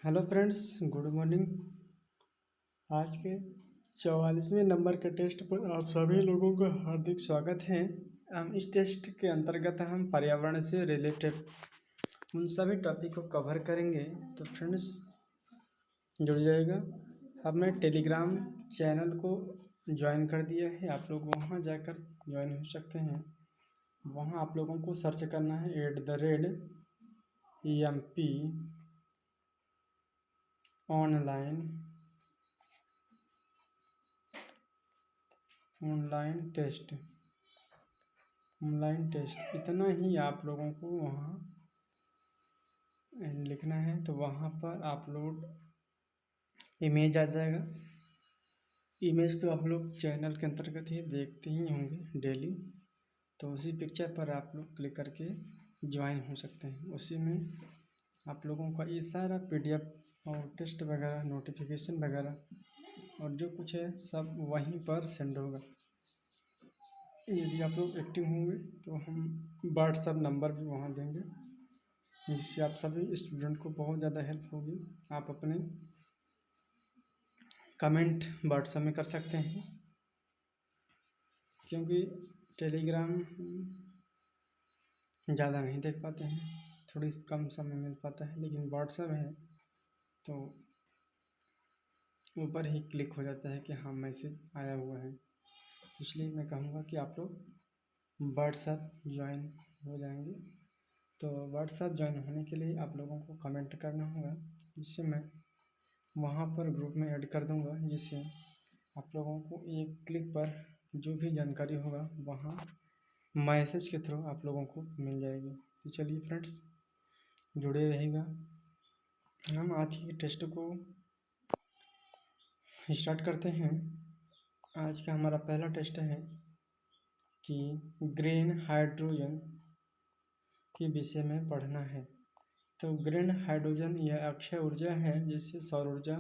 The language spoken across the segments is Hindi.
Hello friends, good morning. आज के 44वें नंबर के टेस्ट पर आप सभी लोगों का हार्दिक स्वागत है। हम इस टेस्ट के अंतर्गत हम पर्यावरण से रिलेटेड उन सभी टॉपिक को कवर करेंगे। तो फ्रेंड्स, जुड़ जाएगा। हमने टेलीग्राम चैनल को ज्वाइन कर दिया है, आप लोग वहाँ जाकर ज्वाइन हो सकते हैं। वहाँ आप लोगों को सर्च करना है @EMP ऑनलाइन टेस्ट इतना ही आप लोगों को वहाँ लिखना है। तो वहाँ पर अपलोड इमेज आ जाएगा। इमेज तो आप लोग चैनल के अंतर्गत ही देखते ही होंगे डेली। तो उसी पिक्चर पर आप लोग क्लिक करके ज्वाइन हो सकते हैं। उसी में आप लोगों का ये सारा PDF और टेस्ट वगैरह, नोटिफिकेशन वगैरह और जो कुछ है सब वहीं पर सेंड होगा। यदि आप लोग एक्टिव होंगे तो हम व्हाट्सएप नंबर भी वहाँ देंगे, जिससे आप सभी स्टूडेंट को बहुत ज़्यादा हेल्प होगी। आप अपने कमेंट व्हाट्सएप में कर सकते हैं, क्योंकि टेलीग्राम ज़्यादा नहीं देख पाते हैं, थोड़ी कम समय मिल पाता है। लेकिन व्हाट्सएप है तो ऊपर ही क्लिक हो जाता है कि हाँ मैसेज आया हुआ है। तो इसलिए मैं कहूँगा कि आप लोग व्हाट्सएप ज्वाइन हो जाएंगे। तो व्हाट्सएप ज्वाइन होने के लिए आप लोगों को कमेंट करना होगा, जिससे मैं वहाँ पर ग्रुप में ऐड कर दूँगा, जिससे आप लोगों को एक क्लिक पर जो भी जानकारी होगा वहाँ मैसेज के थ्रू आप लोगों को मिल जाएगी। तो चलिए फ्रेंड्स, जुड़े रहेगा। हम आज के टेस्ट को स्टार्ट करते हैं। आज का हमारा पहला टेस्ट है कि ग्रीन हाइड्रोजन के विषय में पढ़ना है। तो ग्रीन हाइड्रोजन यह अक्षय ऊर्जा है, जिससे सौर ऊर्जा,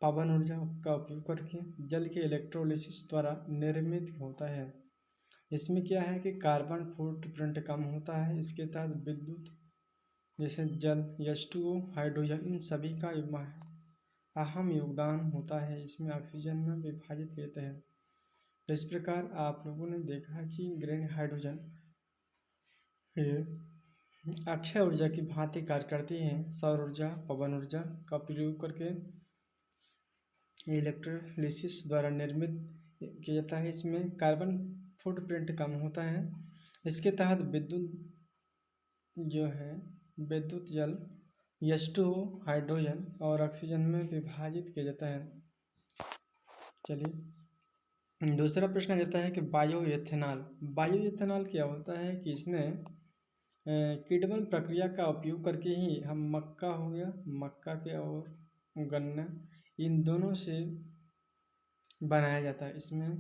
पवन ऊर्जा का उपयोग करके जल के इलेक्ट्रोलिसिस द्वारा निर्मित होता है। इसमें क्या है कि कार्बन फुटप्रिंट कम होता है। इसके तहत विद्युत जैसे जल, H2O, हाइड्रोजन, इन सभी का अहम योगदान होता है। इसमें ऑक्सीजन में विभाजित रहते हैं। तो इस प्रकार आप लोगों ने देखा कि ग्रीन हाइड्रोजन ये अक्षय ऊर्जा की भांति कार्य करती हैं। सौर ऊर्जा, पवन ऊर्जा का प्रयोग करके इलेक्ट्रोलिसिस द्वारा निर्मित किया जाता है। इसमें कार्बन फुटप्रिंट कम होता है। इसके तहत विद्युत जल, H2O, हाइड्रोजन और ऑक्सीजन में विभाजित किया जाता है। चलिए, दूसरा प्रश्न रहता है कि बायोएथेनॉल क्या होता है कि इसमें किण्वन प्रक्रिया का उपयोग करके ही हम मक्का के और गन्ना, इन दोनों से बनाया जाता है। इसमें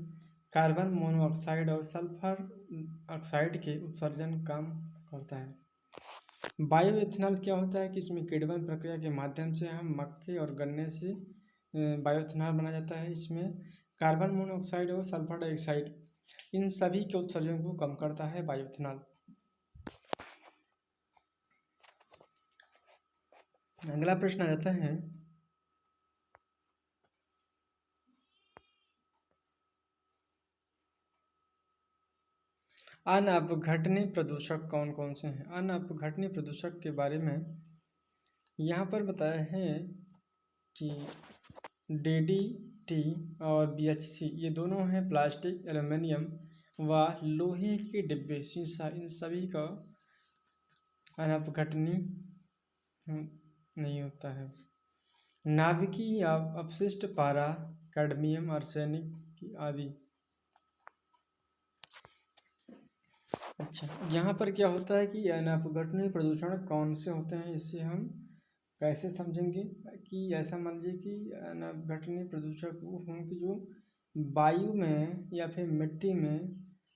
कार्बन मोनोऑक्साइड और सल्फर ऑक्साइड के उत्सर्जन कम करता है। बायोएथेनॉल क्या होता है कि इसमें किण्वन प्रक्रिया के माध्यम से हम मक्के और गन्ने से बायोएथेनॉल बनाया जाता है। इसमें कार्बन मोनोऑक्साइड और सल्फर डाइऑक्साइड, इन सभी के उत्सर्जन को कम करता है बायोएथेनॉल। अगला प्रश्न आ जाता है अनअपघटनीय प्रदूषक कौन कौन से हैं। अनअपघटनीय प्रदूषक के बारे में यहाँ पर बताया है कि DDT और BHC, ये दोनों हैं प्लास्टिक, एल्युमिनियम व लोहे के डिब्बे, शीशा, इन सभी का अनअपघटनीय नहीं होता है। नाभिकीय अपशिष्ट, पारा, कैडमियम, आर्सेनिक आदि। अच्छा, यहाँ पर क्या होता है कि अनअपघटनीय प्रदूषण कौन से होते हैं, इससे हम कैसे समझेंगे कि ऐसा मान लीजिए कि अनअपघटनीय प्रदूषक वो हों कि जो वायु में या फिर मिट्टी में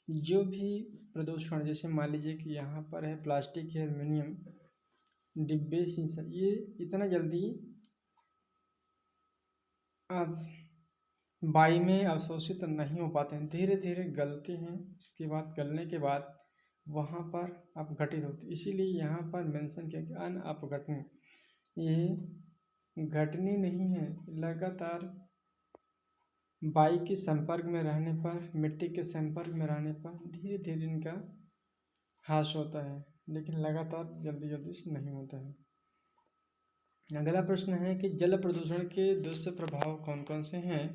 जो भी प्रदूषण, जैसे मान लीजिए कि यहाँ पर है प्लास्टिक है, एल्युमिनियम, डिब्बे, शीशा, ये इतना जल्दी वायु में अवशोषित नहीं हो पाते हैं, धीरे धीरे गलते हैं। इसके बाद गलने के बाद वहाँ पर अपघटित होते, इसीलिए यहाँ पर मेंशन किया कि अनअपघटनीय। ये घटनी नहीं है। लगातार वायु के संपर्क में रहने पर, मिट्टी के संपर्क में रहने पर धीरे धीरे इनका ह्रास होता है, लेकिन लगातार जल्दी जल्दी से नहीं होता है। अगला प्रश्न है कि जल प्रदूषण के दुष्प्रभाव कौन कौन से हैं।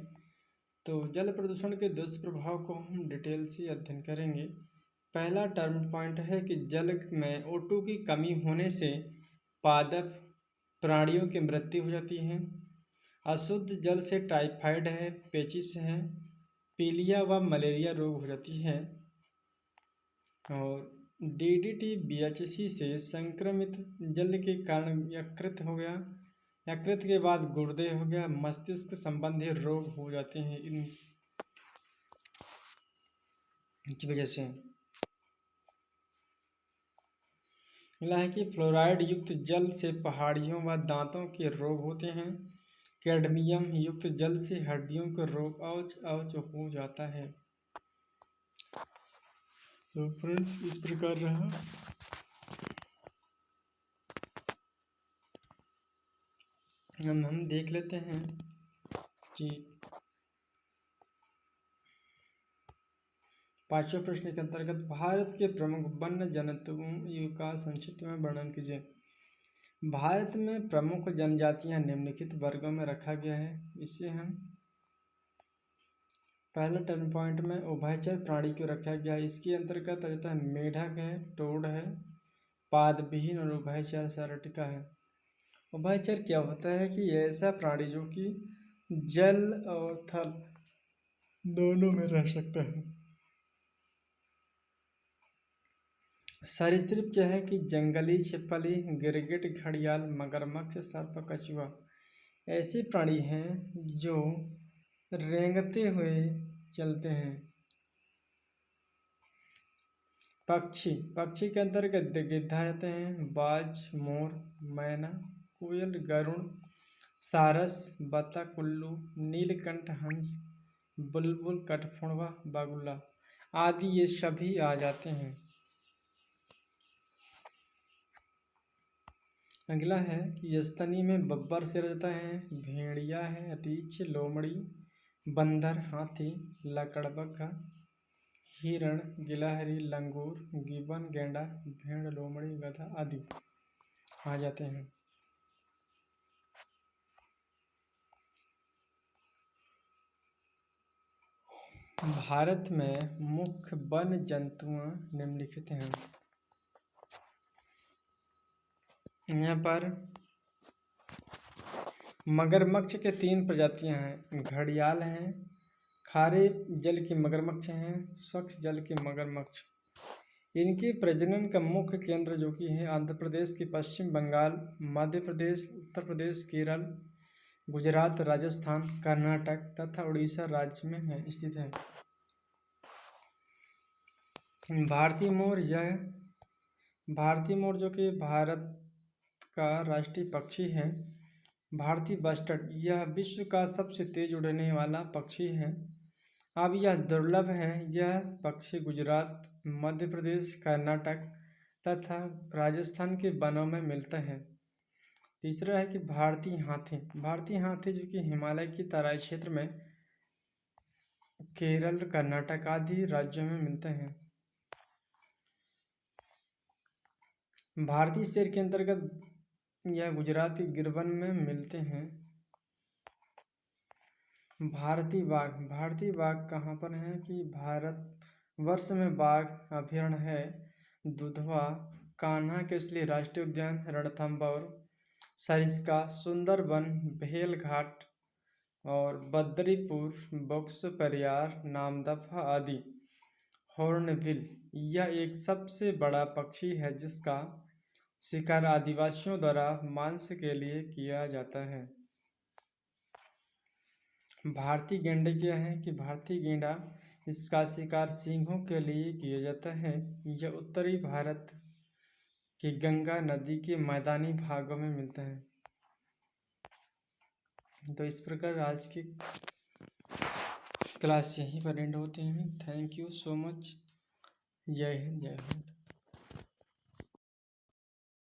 तो जल प्रदूषण के दुष्प्रभाव को हम डिटेल से अध्ययन करेंगे। पहला टर्म पॉइंट है कि जल में O2 की कमी होने से पादप प्राणियों की मृत्यु हो जाती है। अशुद्ध जल से टाइफाइड है, पेचिस है, पीलिया व मलेरिया रोग हो जाती है। और DDT BHC से संक्रमित जल के कारण यकृत हो गया, यकृत के बाद गुर्दे हो गया, मस्तिष्क संबंधी रोग हो जाते हैं इनकी वजह से। मिला है कि फ्लोराइड युक्त जल से पहाड़ियों व दांतों के रोग होते हैं। कैडमियम युक्त जल से हड्डियों का रोग औच हो जाता है। तो फ्रेंड्स, इस प्रकार रहा। हम देख लेते हैं कि पांचवें प्रश्न के अंतर्गत भारत के प्रमुख वन्य जंतुओं का संक्षिप्त में वर्णन कीजिए। भारत में प्रमुख जनजातियां निम्नलिखित वर्गों में रखा गया है। इसे हम पहला टर्म पॉइंट में उभयचर प्राणी को रखा गया है। इसके अंतर्गत आ जाता है मेढक है, टोड है, पादविहीन और उभयचर सरटिका है। उभयचर क्या होता है कि ऐसा प्राणी जो कि जल और थल दोनों में रह सकता है। सरीसृप क्या है कि जंगली छिपकली, गिरगिट, घड़ियाल, मगरमच्छ, सर्प, कछुआ ऐसे प्राणी हैं जो रेंगते हुए चलते हैं। पक्षी पक्षी के अंतर्गत गिद्ध आते हैं, बाज, मोर, मैना, कोयल, गरुड़, सारस, बतख, उल्लू, नीलकंठ, हंस, बुलबुल, कठफोड़वा, बगुला आदि ये सभी आ जाते हैं। अगला है कि स्तनी में बब्बर से रहता है, भेड़िया है, रीछ, लोमड़ी, बंदर, हाथी, लकड़बग्घा, हिरण, गिलहरी, लंगूर, गिबन, गेंडा, भेड़, लोमड़ी, गधा आदि आ जाते हैं। भारत में मुख्य वन्य जंतु निम्नलिखित हैं। यहाँ पर मगरमच्छ के 3 प्रजातियां हैं। घड़ियाल हैं, खारे जल के मगरमच्छ हैं, स्वच्छ जल के मगरमच्छ। इनके प्रजनन का मुख्य केंद्र जो कि है आंध्र प्रदेश के पश्चिम बंगाल, मध्य प्रदेश, उत्तर प्रदेश, केरल, गुजरात, राजस्थान, कर्नाटक तथा उड़ीसा राज्य में है स्थित है। भारतीय मोर जो कि भारत का राष्ट्रीय पक्षी है। भारतीय बस्टर्ड यह विश्व का सबसे तेज उड़ने वाला पक्षी है। अब यह दुर्लभ है। यह पक्षी गुजरात, मध्य प्रदेश, कर्नाटक तथा राजस्थान के वनों में मिलता है। तीसरा है कि भारतीय हाथी जो कि हिमालय की तराई क्षेत्र में केरल, कर्नाटक आदि राज्यों में मिलते हैं। भारतीय शेर के अंतर्गत यह गुजरात के गिरवन में मिलते हैं। भारतीय बाघ कहाँ पर है कि भारत वर्ष में बाघ अभयारण्य है दुधवा, कान्हा केसरी राष्ट्रीय उद्यान, रणथंभौर, सरिस्का, सुंदरबन, भेलघाट और बद्रीपुर, बक्सर पेरियार, नामदफा आदि। हॉर्नबिल यह एक सबसे बड़ा पक्षी है जिसका शिकार आदिवासियों द्वारा मांस के लिए किया जाता है। भारतीय गैंडे क्या है कि भारतीय गैंडा इसका शिकार सींगों के लिए किया जाता है। यह उत्तरी भारत की गंगा नदी के मैदानी भागों में मिलता है। तो इस प्रकार आज की क्लास यहीं पर एंड होते हैं। Thank you so much. जय हिंद, जय भारत।